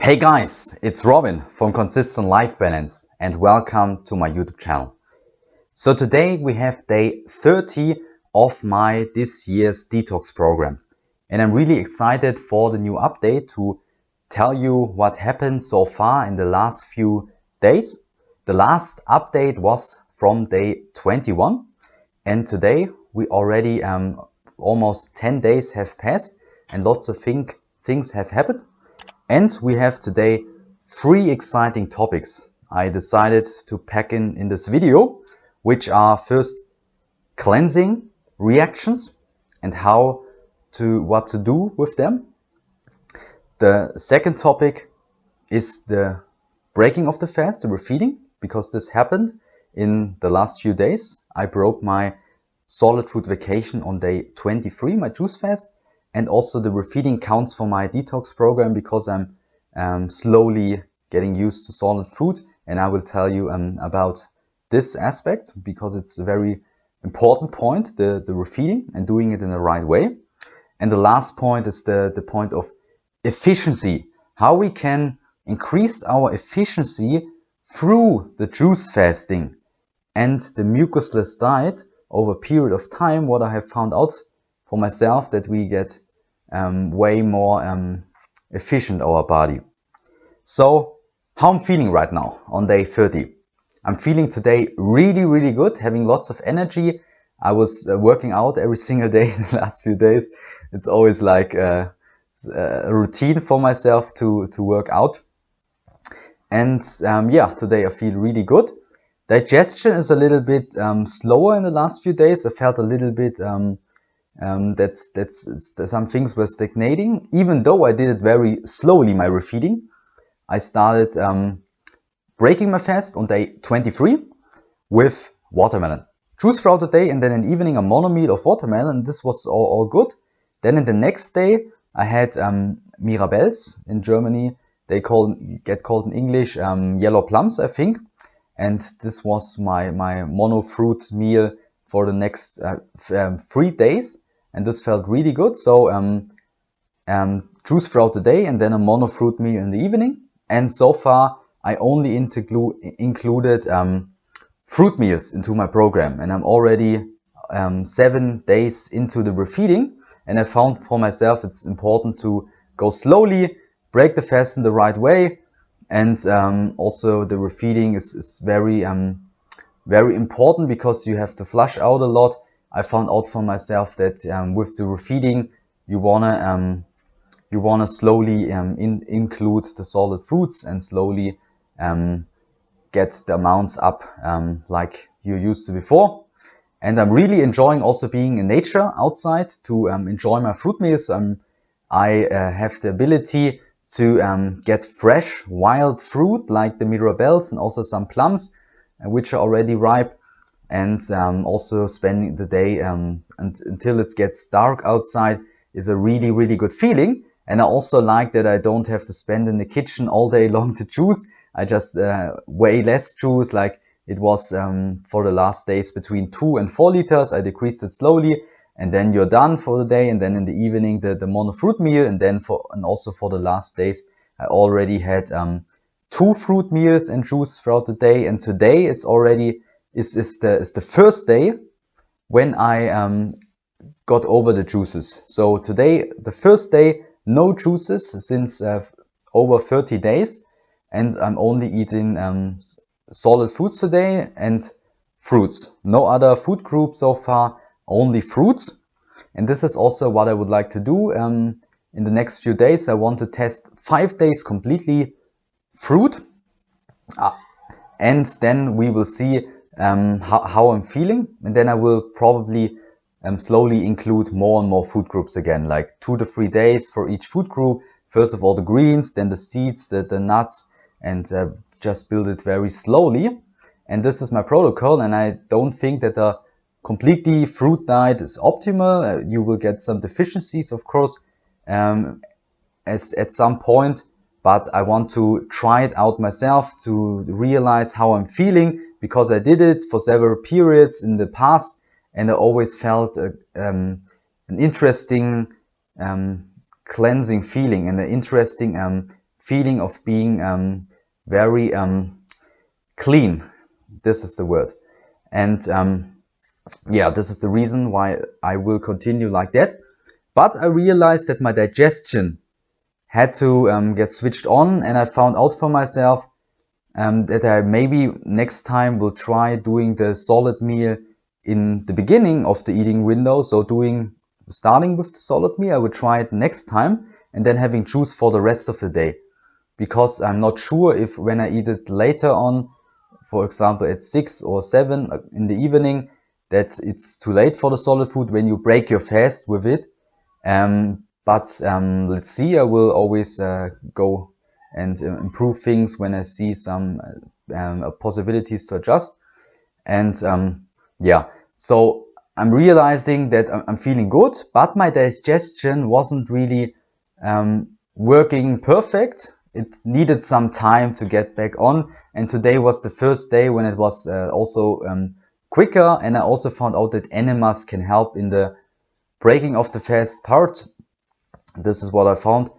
Hey guys, it's Robin from Consistent Life Balance and welcome to my YouTube channel. So today we have day 30 of my this year's detox program, and I'm really excited for the new update to tell you what happened so far in the last few days. The last update was from day 21, and today we already almost 10 days have passed and lots of things have happened. And we have today 3 exciting topics I decided to pack in this video, which are first cleansing reactions and what to do with them. The second topic is the breaking of the fast, the refeeding, because this happened in the last few days. I broke my solid food vacation on day 23, my juice fast, and also the refeeding counts for my detox program because I'm slowly getting used to solid food, and I will tell you about this aspect because it's a very important point, the refeeding and doing it in the right way. And the last point is the point of efficiency, how we can increase our efficiency through the juice fasting and the mucusless diet over a period of time. What I have found out for myself, that we get way more efficient, our body. So how I'm feeling right now on day 30. I'm feeling today really good, having lots of energy. I was working out every single day in the last few days. It's always like a routine for myself to work out. And yeah, today I feel really good. Digestion is a little bit slower in the last few days. I felt a little bit that some things were stagnating, even though I did it very slowly, my refeeding. I started breaking my fast on day 23 with watermelon. Juice throughout the day, and then in the evening a mono meal of watermelon. This was all good. Then in the next day I had Mirabelles in Germany. They get called in English yellow plums, I think. And this was my mono fruit meal for the next 3 days. And this felt really good. So juice throughout the day and then a mono fruit meal in the evening. And so far I only included fruit meals into my program, and I'm already 7 days into the refeeding, and I found for myself it's important to go slowly, break the fast in the right way, and also the refeeding is very important because you have to flush out a lot. I found out for myself that with the refeeding you wanna slowly include the solid foods and slowly get the amounts up like you used to before. And I'm really enjoying also being in nature outside to enjoy my fruit meals. I have the ability to get fresh wild fruit like the Mirabelles and also some plums which are already ripe, and also spending the day until it gets dark outside is a really good feeling. And I also like that I don't have to spend in the kitchen all day long to juice. I just way less juice, like it was for the last days between 2 and 4 liters. I decreased it slowly, and then you're done for the day. And then in the evening the mono fruit meal, and then also for the last days I already had 2 fruit meals and juice throughout the day. And today is already is the first day when I got over the juices. So today, the first day, no juices since over 30 days, and I'm only eating solid foods today and fruits. No other food group so far, only fruits. And this is also what I would like to do in the next few days. I want to test 5 days completely fruit, and then we will see how I'm feeling, and then I will probably slowly include more and more food groups again, like 2 to 3 days for each food group. First of all the greens, then the seeds, the nuts, and just build it very slowly. And this is my protocol, and I don't think that a completely fruit diet is optimal. You will get some deficiencies, of course, at some point, but I want to try it out myself to realize how I'm feeling, because I did it for several periods in the past, and I always felt an interesting cleansing feeling and an interesting feeling of being very clean. This is the word. And yeah, this is the reason why I will continue like that. But I realized that my digestion had to get switched on, and I found out for myself that I maybe next time will try doing the solid meal in the beginning of the eating window. So starting with the solid meal, I will try it next time, and then having juice for the rest of the day. Because I'm not sure if when I eat it later on, for example at 6 or 7 in the evening, that it's too late for the solid food when you break your fast with it. But let's see, I will always go and improve things when I see some possibilities to adjust. And yeah, so I'm realizing that I'm feeling good, but my digestion wasn't really working perfect. It needed some time to get back on, and today was the first day when it was also quicker, and I also found out that enemas can help in the breaking of the fast part. This is what I found,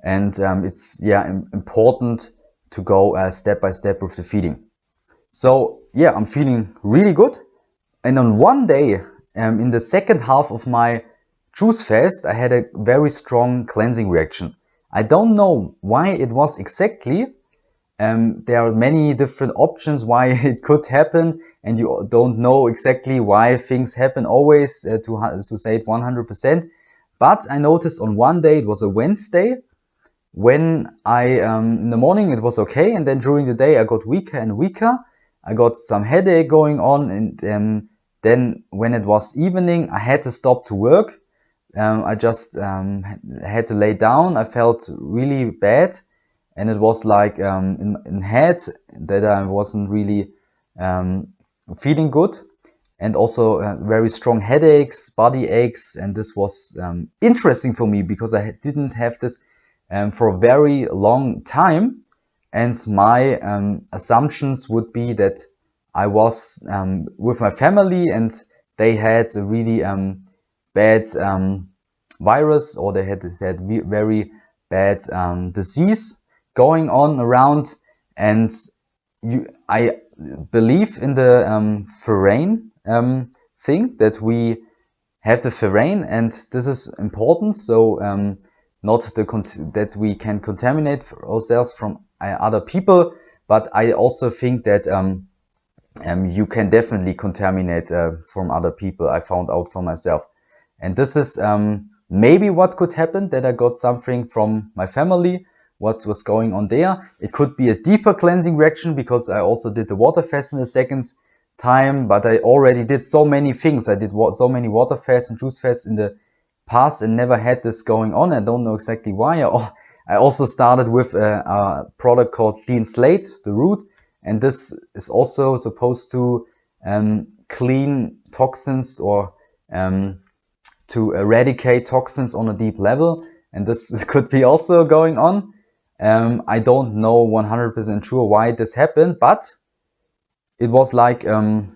and it's important to go step by step with the feeding. So yeah, I'm feeling really good. And on one day, in the second half of my juice fast, I had a very strong cleansing reaction. I don't know why it was exactly. There are many different options why it could happen, and you don't know exactly why things happen always to say it 100%. But I noticed on one day, it was a Wednesday, when in the morning it was okay, and then during the day I got weaker and weaker. I got some headache going on, and then when it was evening, I had to stop to work. I just had to lay down. I felt really bad, and it was like in head that I wasn't really feeling good, and also very strong headaches, body aches, and this was interesting for me because I didn't have this for a very long time, and my assumptions would be that I was with my family and they had a really bad virus, or they had very bad disease going on around, and I believe in the Foreign thing, that we have the Foreign, and this is important. So not that we can contaminate ourselves from other people, but I also think that you can definitely contaminate from other people. I found out for myself, and this is maybe what could happen, that I got something from my family, what was going on there. It could be a deeper cleansing reaction because I also did the water fast in the second time, but I already did so many things. I did so many water fasts and juice fasts in the past and never had this going on. I don't know exactly why. I also started with a product called Clean Slate, the root, and this is also supposed to clean toxins, or to eradicate toxins on a deep level, and this could be also going on. I don't know 100% sure why this happened, but it was like a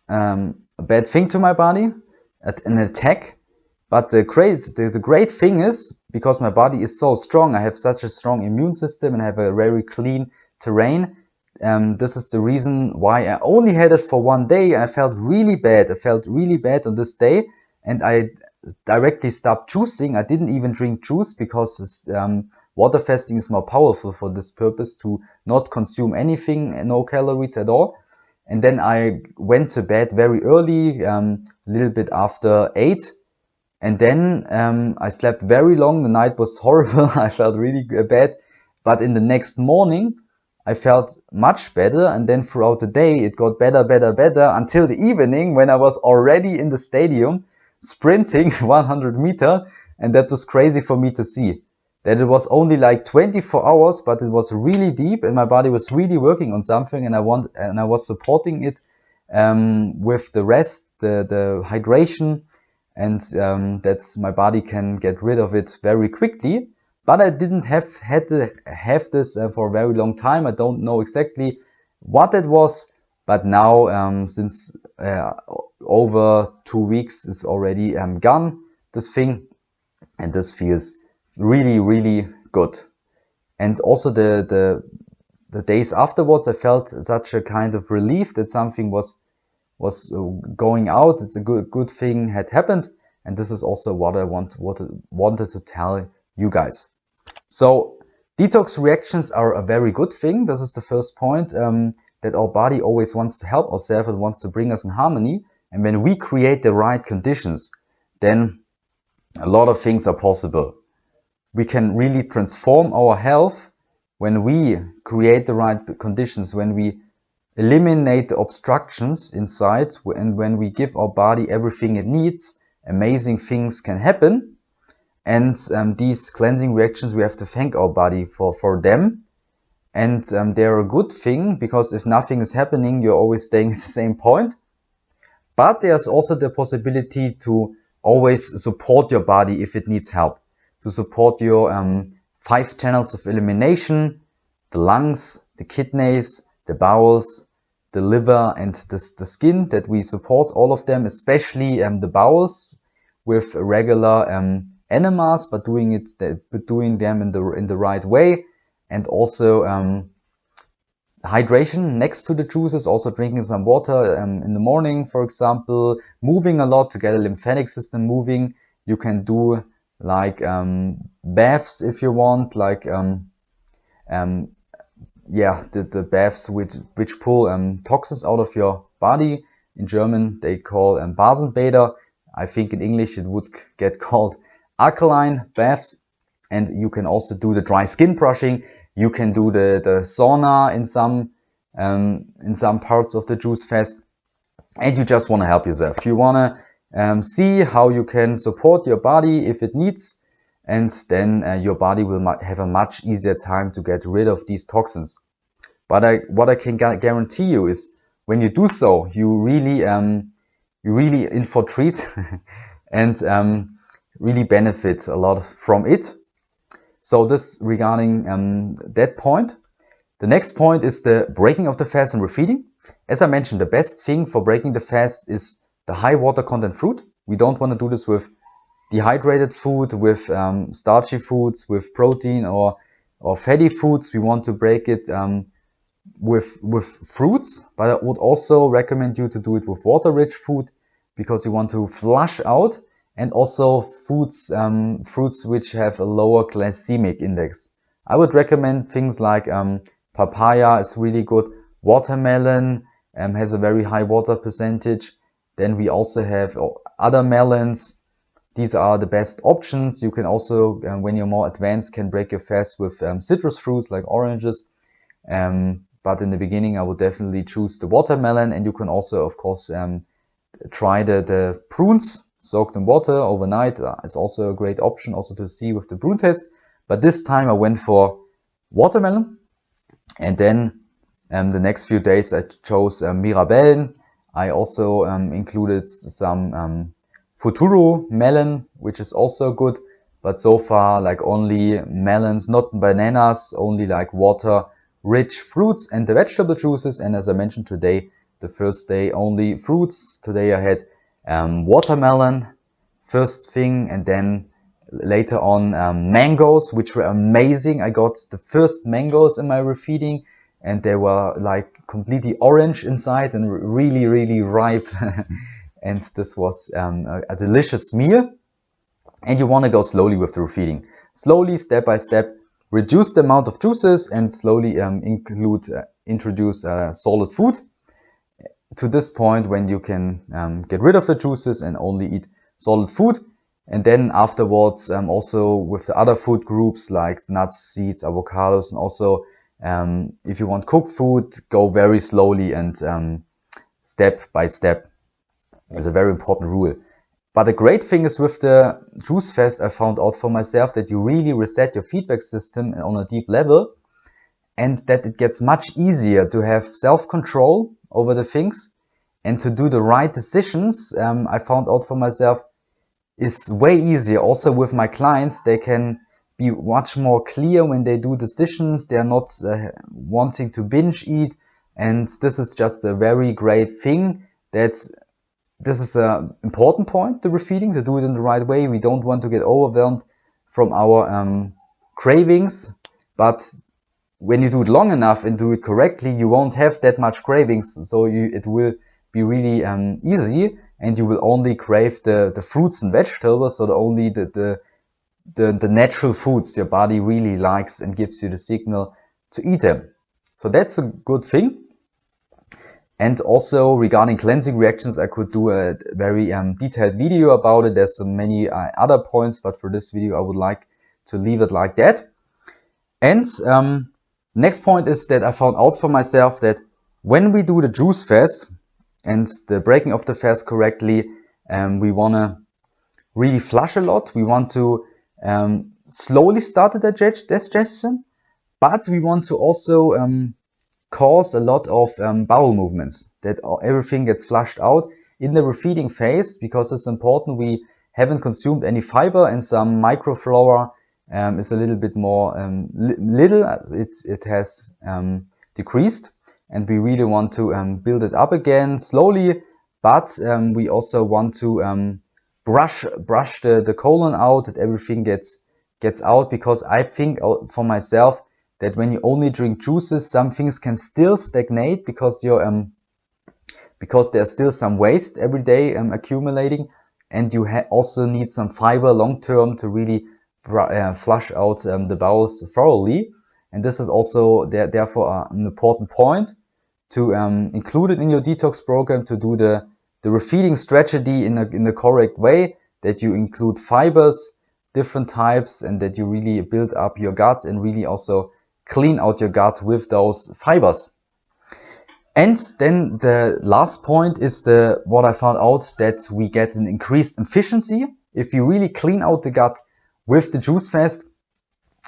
bad thing to my body, an attack. But the great thing is, because my body is so strong, I have such a strong immune system and I have a very clean terrain. This is the reason why I only had it for one day, and I felt really bad. I felt really bad on this day, and I directly stopped juicing. I didn't even drink juice because water fasting is more powerful for this purpose, to not consume anything, no calories at all. And then I went to bed very early, a little bit after 8. And then I slept very long. The night was horrible. I felt really bad. But in the next morning, I felt much better. And then throughout the day, it got better, better, better, until the evening, when I was already in the stadium sprinting 100 meters. And that was crazy for me to see. That it was only like 24 hours, but it was really deep, and my body was really working on something, and I was supporting it with the rest, the hydration, and that my body can get rid of it very quickly. But I didn't have this for a very long time. I don't know exactly what it was, but now since over 2 weeks is already gone, this thing, and this feels really, really good. And also the days afterwards, I felt such a kind of relief that something was going out. It's a good thing had happened. And this is also what I wanted to tell you guys. So detox reactions are a very good thing. This is the first point, that our body always wants to help ourselves and wants to bring us in harmony. And when we create the right conditions, then a lot of things are possible. We can really transform our health when we create the right conditions, when we eliminate the obstructions inside, and when we give our body everything it needs. Amazing things can happen. And these cleansing reactions, we have to thank our body for them. And they're a good thing, because if nothing is happening, you're always staying at the same point. But there's also the possibility to always support your body if it needs help, to support your 5 channels of elimination: the lungs, the kidneys, the bowels, the liver, and the skin, that we support all of them, especially the bowels, with regular enemas, but doing them in the right way. And also hydration next to the juices, also drinking some water in the morning, for example, moving a lot to get a lymphatic system moving. You can do like baths if you want, like the baths which pull toxins out of your body. In German they call Basenbäder. I think in English it would get called alkaline baths. And you can also do the dry skin brushing. You can do the sauna in some parts of the juice fast. And you just want to help yourself. You want to see how you can support your body if it needs. And then your body will have a much easier time to get rid of these toxins. But what I can guarantee you is, when you do so, you really infiltrate and really benefit a lot from it. So this regarding that point. The next point is the breaking of the fast and refeeding. As I mentioned, the best thing for breaking the fast is the high water content fruit. We don't want to do this with dehydrated food, with starchy foods, with protein or fatty foods. We want to break it with fruits, but I would also recommend you to do it with water-rich food, because you want to flush out. And also fruits which have a lower glycemic index. I would recommend things like papaya is really good. Watermelon has a very high water percentage. Then we also have other melons. These are the best options. You can also, when you're more advanced, can break your fast with citrus fruits like oranges. But in the beginning, I would definitely choose the watermelon. And you can also, of course, try the prunes. Soaked in water overnight is also a great option, also to see with the prune taste. But this time I went for watermelon. And then the next few days I chose Mirabellen. I also included some Futuro melon, which is also good. But so far, like, only melons, not bananas, only like water-rich fruits and the vegetable juices. And as I mentioned today, the first day only fruits. Today I had watermelon first thing, and then later on mangoes, which were amazing. I got the first mangoes in my refeeding, and they were like completely orange inside and really ripe. And this was a delicious meal. And you want to go slowly with the refeeding. Slowly, step by step, reduce the amount of juices and slowly introduce solid food to this point when you can get rid of the juices and only eat solid food. And then afterwards, also with the other food groups like nuts, seeds, avocados, and also if you want cooked food, go very slowly and step by step. Is a very important rule. But the great thing is, with the juice fast, I found out for myself that you really reset your feedback system on a deep level, and that it gets much easier to have self-control over the things and to do the right decisions. I found out for myself is way easier. Also with my clients, they can be much more clear when they do decisions. They are not wanting to binge eat, and this is just a very great thing. This is an important point, the refeeding, to do it in the right way. We don't want to get overwhelmed from our cravings. but when you do it long enough and do it correctly, you won't have that much cravings, so it will be really easy, and you will only crave the fruits and vegetables, so only the natural foods your body really likes and gives you the signal to eat them. So that's a good thing. And also regarding cleansing reactions, I could do a very detailed video about it. There's so many other points, but for this video I would like to leave it like that. And next point is that I found out for myself that when we do the juice fast and the breaking of the fast correctly, we want to really flush a lot. We want to slowly start the digestion, but we want to also cause a lot of bowel movements, that everything gets flushed out in the refeeding phase, because it's important. We haven't consumed any fiber, and some microflora is a little bit more it has decreased, and we really want to build it up again slowly. But we also want to brush the colon out, that everything gets out, because I think for myself that when you only drink juices, some things can still stagnate, because you're because there's still some waste every day accumulating, and you also need some fiber long term to really flush out the bowels thoroughly. And this is also therefore an important point to include it in your detox program, to do the refeeding strategy in the correct way, that you include fibers, different types, and that you really build up your gut and really also clean out your gut with those fibers. And then the last point is what I found out, that we get an increased efficiency if you really clean out the gut with the juice fast.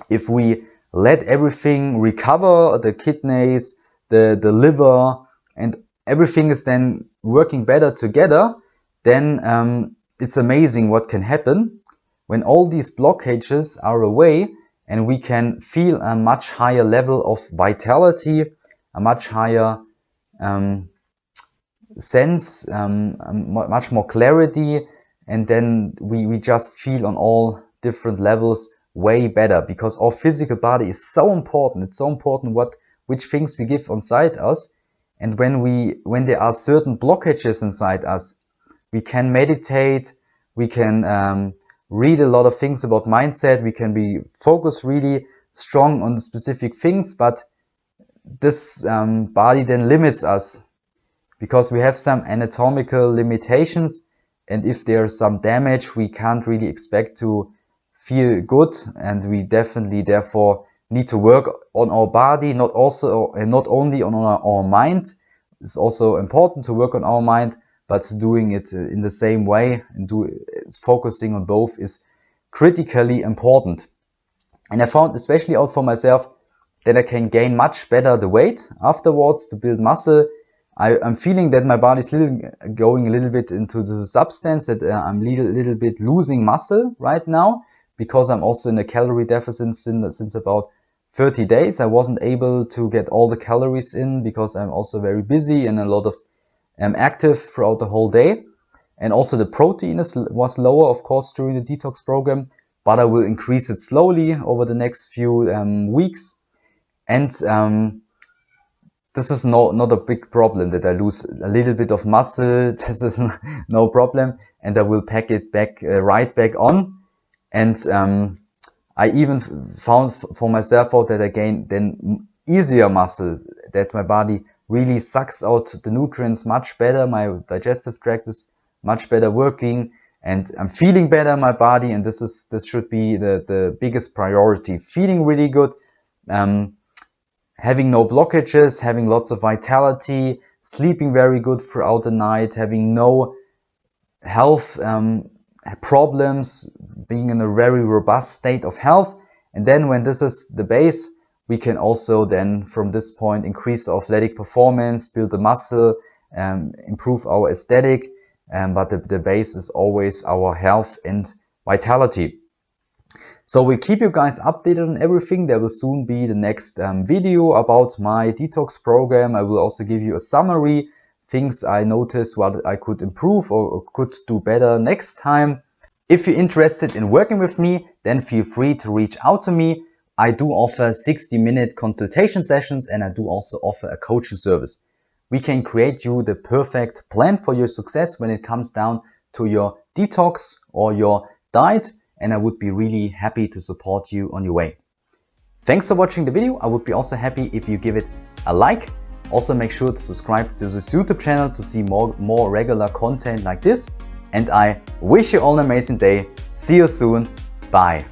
If we let everything recover, the kidneys, the liver, and everything is then working better together, then it's amazing what can happen when all these blockages are away, and we can feel a much higher level of vitality, a much higher sense, much more clarity, and then we just feel on all different levels way better, because our physical body is so important. It's so important which things we give inside us. And when there are certain blockages inside us, we can meditate, we can read a lot of things about mindset, we can be focused really strong on specific things, but this body then limits us, because we have some anatomical limitations, and if there's some damage, we can't really expect to feel good. And we definitely therefore need to work on our body, not only on our mind. It's also important to work on our mind, but doing it in the same way and focusing on both is critically important. And I found especially out for myself that I can gain much better the weight afterwards to build muscle. I'm feeling that my body's going a little bit into the substance, that I'm little bit losing muscle right now, because I'm also in a calorie deficit since about 30 days. I wasn't able to get all the calories in, because I'm also very busy and a lot of active throughout the whole day. And also the protein was lower, of course, during the detox program, but I will increase it slowly over the next few weeks. And this is not a big problem that I lose a little bit of muscle. This is no problem, and I will pack it back right back on. And I even found for myself out that I gain then easier muscle, that my body really sucks out the nutrients much better. My digestive tract is much better working, and I'm feeling better in my body. And this should be the biggest priority: feeling really good, having no blockages, having lots of vitality, sleeping very good throughout the night, having no health problems, being in a very robust state of health. And then when this is the base, we can also then from this point increase our athletic performance, build the muscle, improve our aesthetic, but the base is always our health and vitality. So we'll keep you guys updated on everything. There will soon be the next video about my detox program. I will also give you a summary, things I noticed, what I could improve or could do better next time. If you're interested in working with me, then feel free to reach out to me. I do offer 60-minute consultation sessions, and I do also offer a coaching service. We can create you the perfect plan for your success when it comes down to your detox or your diet, and I would be really happy to support you on your way. Thanks for watching the video. I would be also happy if you give it a like. Also make sure to subscribe to this YouTube channel to see more regular content like this. And I wish you all an amazing day. See you soon. Bye.